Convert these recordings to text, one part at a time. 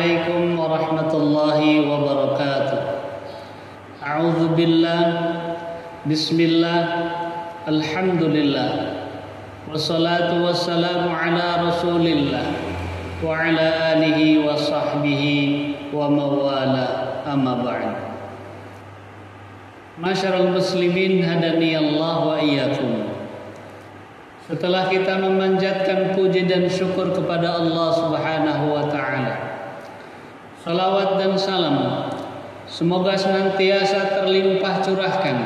Assalamualaikum warahmatullahi wabarakatuh. A'udzu billah. Bismillah. Alhamdulillah. Wassalatu wassalamu ala Rasulillah wa ala alihi wa sahbihi wa mawala, amma ba'd. Masyarul muslimin hadani Allah wa iyyakum. Setelah kita memanjatkan puji dan syukur kepada Allah Subhanahu wa taala, salawat dan salam semoga senantiasa terlimpah curahkan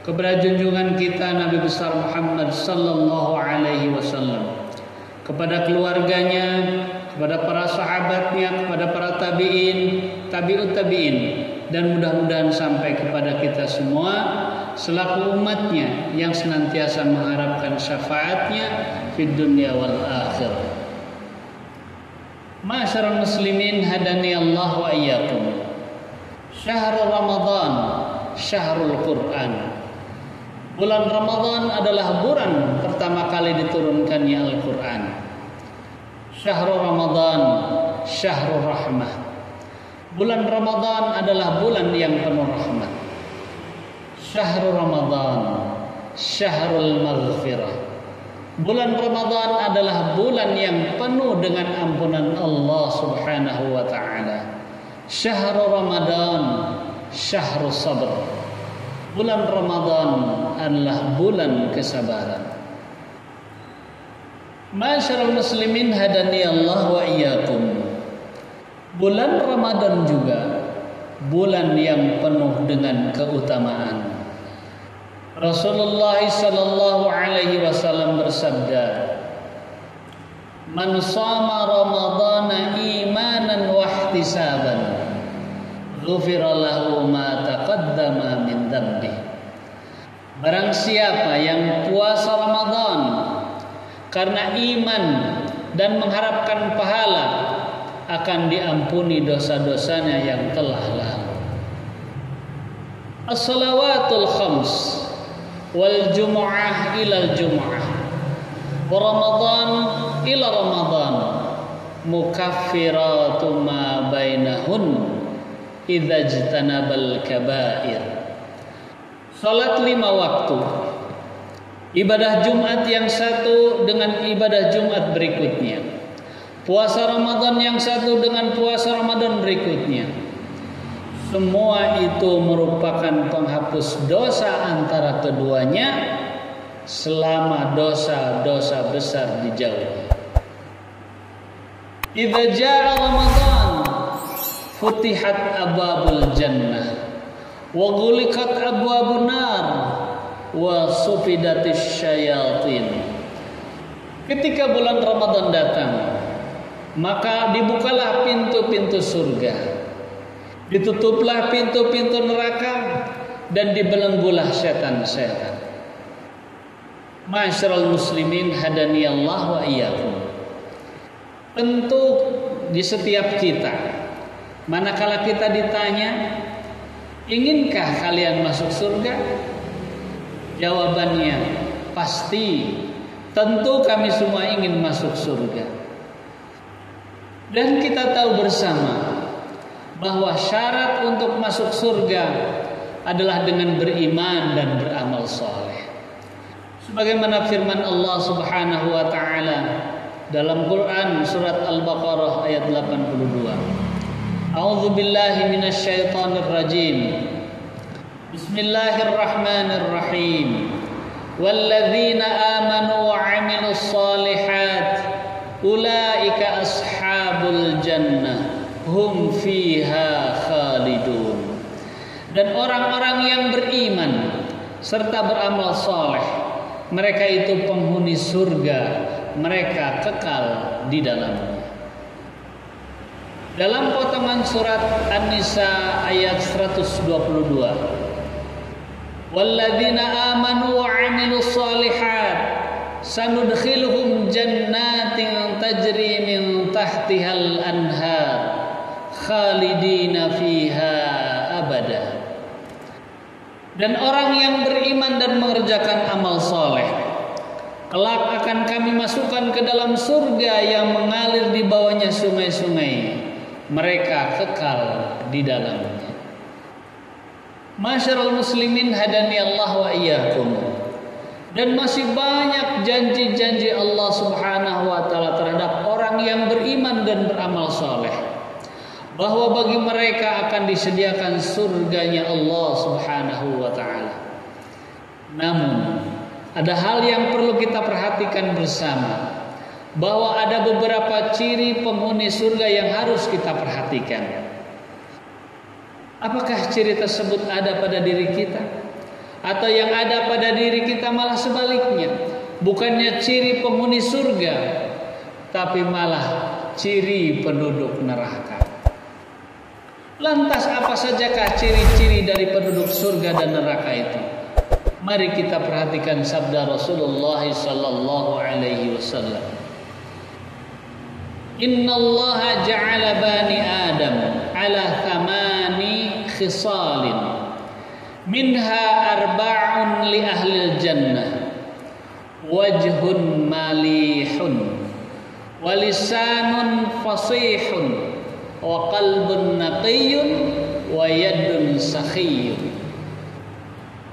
kepada junjungan kita Nabi besar Muhammad sallallahu alaihi wasallam, kepada keluarganya, kepada para sahabatnya, kepada para tabi'in, tabi'ut tabi'in, dan mudah-mudahan sampai kepada kita semua selaku umatnya yang senantiasa mengharapkan syafaatnya fid dunya wal akhirah. Ma'asyiral muslimin hadani Allah wa iyyakum. Syahrul Ramadan, syahrul Quran. Bulan Ramadan adalah bulan pertama kali diturunkannya Al-Quran. Syahrul Ramadan, syahrul rahmah. Bulan Ramadan adalah bulan yang penuh rahmat. Syahrul Ramadan, syahrul maghfirah. Bulan Ramadan adalah bulan yang penuh dengan ampunan Allah Subhanahu wa taala. Syahrul Ramadan, syahrul sabr. Bulan Ramadan adalah bulan kesabaran. Masyarul muslimin hadani Allah wa iyyakum. Bulan Ramadan juga bulan yang penuh dengan keutamaan. Rasulullah sallallahu alaihi wasallam bersabda, "Man shama Ramadhana imanan wa ihtisaban, ghufira lahu ma taqaddama min dhanbi." Barang siapa yang puasa Ramadan karena iman dan mengharapkan pahala, akan diampuni dosa-dosanya yang telah lalu. As-salawatul khams wal jumu'ah ilal jumu'ah wa Ramadan ila Ramadan mukaffiratu ma bainahun idza jtanabal kabair. Salat 5 waktu, ibadah Jumat yang satu dengan ibadah Jumat berikutnya, puasa Ramadan yang satu dengan puasa Ramadan berikutnya, semua itu merupakan penghapus dosa antara keduanya selama dosa-dosa besar dijauhi. Idza jaa Ramadan futihat abwabul jannah wa ghuliqat abwabun nar wa sufidatis syayatin. Ketika bulan Ramadan datang, maka dibukalah pintu-pintu surga, ditutuplah pintu-pintu neraka, dan dibelenggulah setan-setan. Ma'asyiral muslimin hadani Allah wa iyyakum. Tentu di setiap kita, manakala kita ditanya, inginkah kalian masuk surga? Jawabannya pasti, tentu kami semua ingin masuk surga. Dan kita tahu bersama bahwa syarat untuk masuk surga adalah dengan beriman dan beramal saleh. Sebagaimana firman Allah Subhanahu wa taala dalam Quran surat Al-Baqarah ayat 82. A'udzu billahi minasy syaithanir rajim. Bismillahirrahmanirrahim. Walladzina amanu wa 'amilus shalihat ulaika ashabul jannah hum fiha khalidun. Dan orang-orang yang beriman serta beramal saleh, mereka itu penghuni surga, mereka kekal di dalamnya. Dalam potongan surat An-Nisa ayat 122, walladzina amanu wa 'amilus shalihat sanudkhiluhum jannatin tajri min tahtihal anhar khalidina fiha abada. Dan orang yang beriman dan mengerjakan amal soleh, kelak akan kami masukkan ke dalam surga yang mengalir di bawahnya sungai-sungai, mereka kekal di dalamnya. Masyarul muslimin hadani Allah wa iyyakum. Dan masih banyak janji-janji Allah Subhanahu wa taala terhadap orang yang beriman dan beramal soleh, bahwa bagi mereka akan disediakan surganya Allah Subhanahu wa taala. Namun ada hal yang perlu kita perhatikan bersama, bahwa ada beberapa ciri penghuni surga yang harus kita perhatikan. Apakah ciri tersebut ada pada diri kita? Atau yang ada pada diri kita malah sebaliknya, bukannya ciri penghuni surga, tapi malah ciri penduduk neraka. Lantas apa sajakah ciri-ciri dari penduduk surga dan neraka itu? Mari kita perhatikan sabda Rasulullah sallallahu alaihi wasallam. Innallaha ja'ala bani Adam ala thamani khisalin, minha arba'un li ahlil jannah, wajhun malihun, walisanun fasihun, wa qalbun naqiyyun, wa yadun sakhiyyun.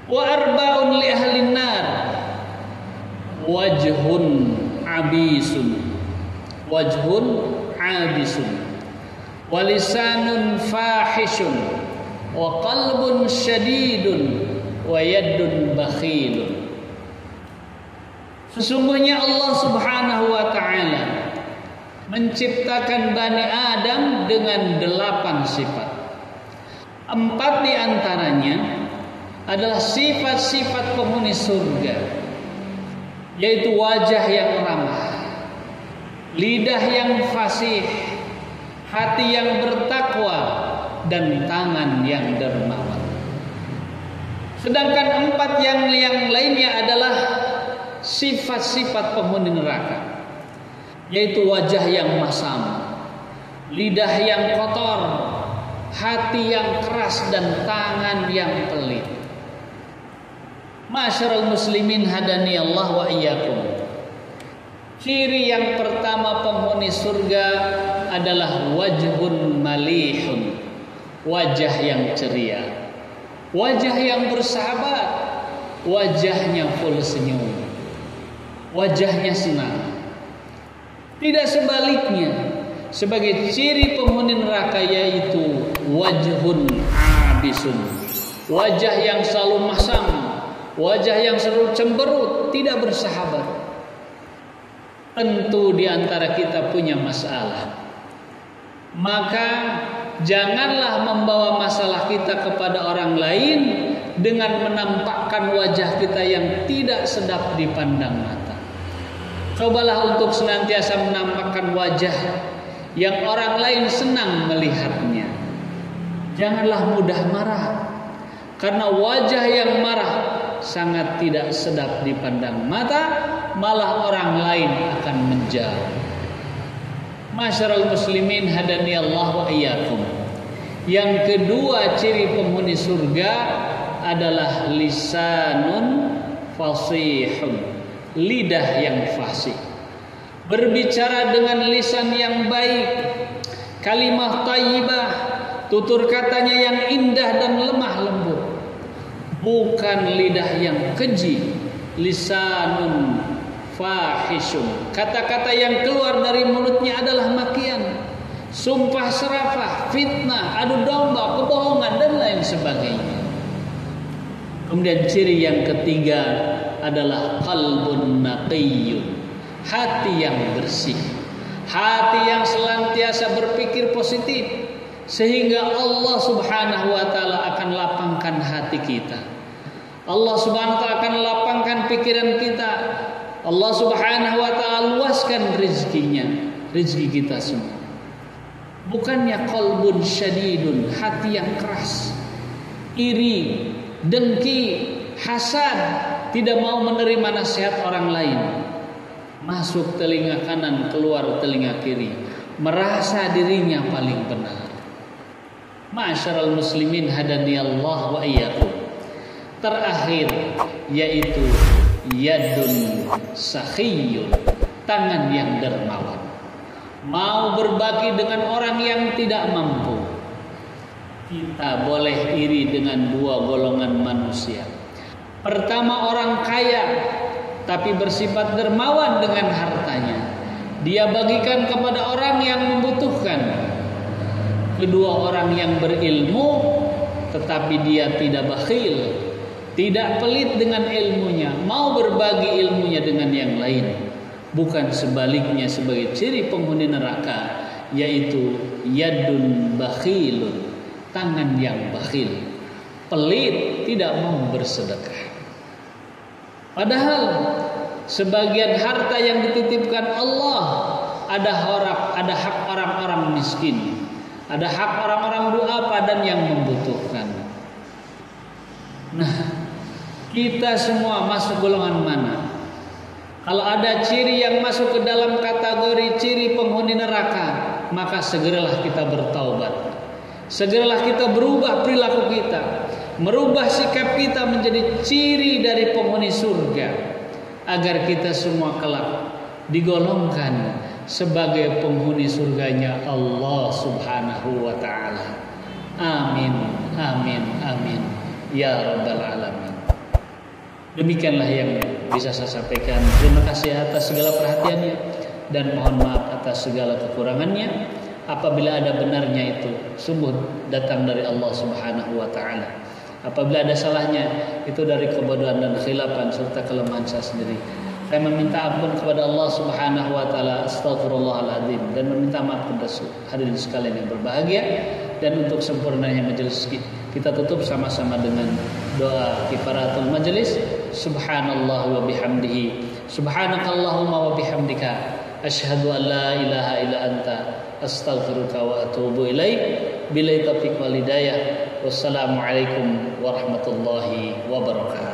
Wa arba'un li ahlin nar, wajhun abisun, walisanun fahishun, wa qalbun syadidun, wa yadun bakhilun. Sesungguhnya Allah Subhanahu wa taala menciptakan Bani Adam dengan 8 sifat. 4 di antaranya adalah sifat-sifat penghuni surga, yaitu wajah yang ramah, lidah yang fasih, hati yang bertakwa, dan tangan yang dermawan. Sedangkan 4 yang lainnya adalah sifat-sifat penghuni neraka, yaitu wajah yang masam, lidah yang kotor, hati yang keras, dan tangan yang pelit. Masyarul muslimin hadani Allah wa iyyakum. Ciri yang pertama penghuni surga adalah wajhun malihun, wajah yang ceria, wajah yang bersahabat, wajahnya full senyum, wajahnya senang. Tidak sebaliknya, sebagai ciri penghuni neraka yaitu wajhun abisun, wajah yang selalu masam, wajah yang selalu cemberut, tidak bersahabat. Tentu di antara kita punya masalah, maka janganlah membawa masalah kita kepada orang lain dengan menampakkan wajah kita yang tidak sedap dipandang mata. Cobalah untuk senantiasa menampakkan wajah yang orang lain senang melihatnya. Janganlah mudah marah, karena wajah yang marah sangat tidak sedap dipandang mata, malah orang lain akan menjauh. Masyarul muslimin hadani Allah wa iyyakum. Yang kedua ciri penghuni surga adalah lisanun fasihun, lidah yang fasih, berbicara dengan lisan yang baik, kalimah thayyibah, tutur katanya yang indah dan lemah lembut, bukan lidah yang keji. Lisanun fahishun, kata-kata yang keluar dari mulutnya adalah makian, sumpah serapah, fitnah, adu domba, kebohongan, dan lain sebagainya. Kemudian ciri yang ketiga adalah qalbun naqiyyun, hati yang bersih, hati yang senantiasa berpikir positif, sehingga Allah Subhanahu wa taala akan lapangkan hati kita. Allah Subhanahu wa taala akan lapangkan pikiran kita. Allah Subhanahu wa taala luaskan rezeki kita semua. Bukannya qalbun syadidun, hati yang keras, iri, dengki, hasad, tidak mau menerima nasihat orang lain, masuk telinga kanan, keluar telinga kiri, merasa dirinya paling benar. Ma'asyiral muslimin hadani Allah wa iyyakum. Terakhir yaitu yadun sakhiyyun, tangan yang dermawan. mau berbagi dengan orang yang tidak mampu. Kita boleh iri dengan dua golongan manusia. Pertama, orang kaya tapi bersifat dermawan dengan hartanya. Dia bagikan kepada orang yang membutuhkan. Kedua, orang yang berilmu tetapi dia tidak bakhil, tidak pelit dengan ilmunya, mau berbagi ilmunya dengan yang lain. Bukan sebaliknya sebagai ciri penghuni neraka, yaitu yadun bakhilun, tangan yang bakhil, pelit, tidak mau bersedekah. Padahal sebagian harta yang dititipkan Allah ada hak orang-orang miskin, ada hak orang-orang duafa dan yang membutuhkan. Nah, kita semua masuk golongan mana? Kalau ada ciri yang masuk ke dalam kategori ciri penghuni neraka, maka segeralah kita bertaubat. Segeralah kita berubah perilaku kita, merubah sikap kita menjadi ciri dari penghuni surga, agar kita semua kelak digolongkan sebagai penghuni surganya Allah Subhanahu wa ta'ala. Amin, amin, amin, ya rabbal alamin. Demikianlah yang bisa saya sampaikan. Terima kasih atas segala perhatiannya dan mohon maaf atas segala kekurangannya. Apabila ada benarnya itu sungguh datang dari Allah Subhanahu wa ta'ala. Apabila ada salahnya itu dari kebodohan dan khilafan serta kelemahan saya sendiri. Saya meminta ampun kepada Allah Subhanahu wa ta'ala, astaghfirullahaladzim, dan meminta maaf kepada hadirin sekalian yang berbahagia. Dan untuk sempurnanya majelis kita tutup sama-sama dengan doa kifaratul majelis. Subhanallah wa bihamdihi, subhanakallahumma wa bihamdika, asyhadu an la ilaha illa anta, astaghfiruka wa atubu ilaik. Billahi taufiq wal hidayah. Wassalamualaikum warahmatullahi wabarakatuh.